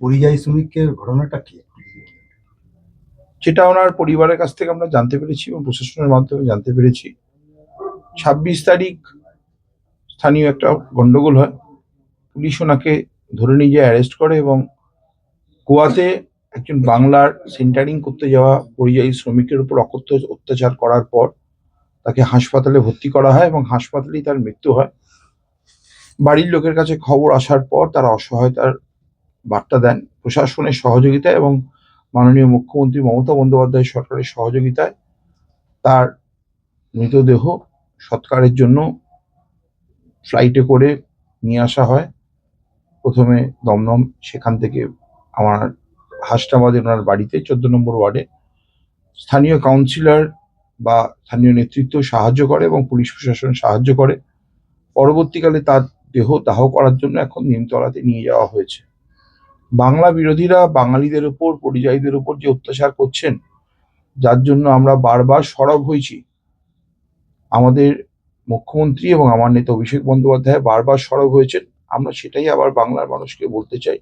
পরিযায়ী শ্রমিকের ঘটনাটা কি? যেটা ওনার পরিবারের কাছ থেকে আমরা জানতে পেরেছি এবং প্রশাসনের মাধ্যমে জানতে পেরেছি, 26 তারিখ স্থানীয় একটা গন্ডগোল হয়। পুলিশ ওনাকে ধরে নিয়ে গিয়ে অ্যারেস্ট করে এবং গোয়াতে একজন বাংলার সেন্টারিং করতে যাওয়া পরিযায়ী শ্রমিকের উপর অত্যাচার করার পর তাকে হাসপাতালে ভর্তি করা হয় এবং হাসপাতালেই তার মৃত্যু হয়। বাড়ির লোকের কাছে খবর আসার পর তারা অসহায়তার বার্তা দেন। প্রশাসনের সহযোগিতায় এবং মাননীয় মুখ্যমন্ত্রী মমতা বন্দ্যোপাধ্যায় সরকারের সহযোগিতায় তার মৃতদেহ সৎকারের জন্য ফ্লাইটে করে নিয়ে আসা হয়। প্রথমে দমদম, সেখান থেকে আমার হাসনাবাদে ওনার বাড়িতে 14 নম্বর ওয়ার্ডে স্থানীয় কাউন্সিলর বা স্থানীয় নেতৃত্ব সাহায্য করে এবং পুলিশ প্রশাসন সাহায্য করে। পরবর্তীকালে তার দেহ দাহ করার জন্য এখন নিমতলাতে নিয়ে যাওয়া হয়েছে। বাংলা বিরোধীরা বাঙালিদের উপর, পরিযায়ীদের উপর যে অত্যাচার করছেন, যার জন্য আমরা বারবার সরব হয়েছি। আমাদের মুখ্যমন্ত্রী এবং আমার নেতা অভিষেক বন্দ্যোপাধ্যায় বারবার সরব হয়েছেন। আমরা সেটাই আবার বাংলার মানুষকে বলতে চাই।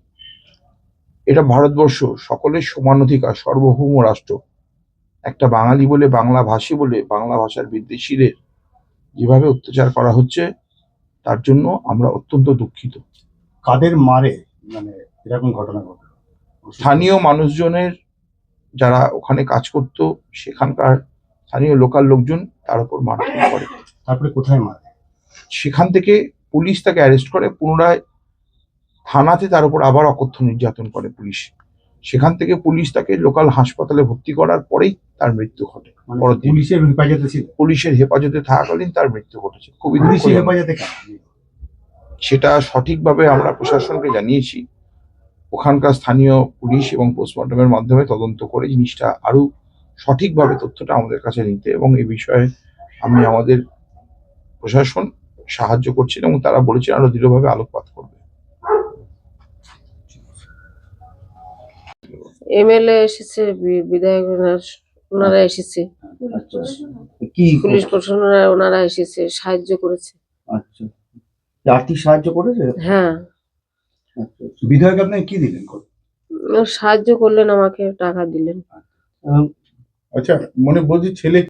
এটা ভারতবর্ষ, সকলের সমান অধিকার, সার্বভৌম রাষ্ট্র। একটা বাঙালি বলে, বাংলা ভাষী বলে, বাংলা ভাষার বিদ্বেষীদের যেভাবে অত্যাচার করা হচ্ছে, তার জন্য আমরা অত্যন্ত দুঃখিত। কাদের মারে, মানে এরকম ঘটনা ঘটে? স্থানীয় মানুষজনের, যারা ওখানে কাজ করতো, সেখানকার স্থানীয় লোকাল লোকজন তার উপর মারধর করে। তারপরে কোথায় মারে? সেখান থেকে পুলিশ তাকে অ্যারেস্ট করে, পুনরায় থানাতে তার উপর আবার অকথ্য নির্যাতন করে পুলিশ। সেখান থেকে পুলিশ তাকে লোকাল হাসপাতালে ভর্তি করার পরেই তার মৃত্যু ঘটে। মানে পুলিশের হেফাজতে ছিল? পুলিশের হেফাজতে থাকাকালীন তার মৃত্যু ঘটেছে। খুবই পুলিশের হেফাজতে কেন? সেটা সঠিকভাবে আমরা প্রশাসনকে জানিয়েছি। ওখানকার স্থানীয় পুলিশ এবং পোস্টমর্টমের মাধ্যমে তদন্ত করে জিনিসটা আরো সঠিকভাবে তথ্যটা আমাদের কাছে নিতে, এবং এই বিষয়ে আমি আমাদের প্রশাসন সাহায্য করছেন এবং তারা বলেছেন আরো দৃঢ়ভাবে আলোকপাত করবে। এমএলএ এসেছে, বিধায়ক ওনারা এসেছে, কি পুলিশ প্রশাসন ওনারা এসেছে, সাহায্য করেছে। আচ্ছা, আর্থিক সাহায্য করেছে? হ্যাঁ। বিধায়ক আপনাকে কি দিলেন? সাহায্য করলেন, আমাকে টাকা দিলেন। আচ্ছা, মনে বলছি ছেলে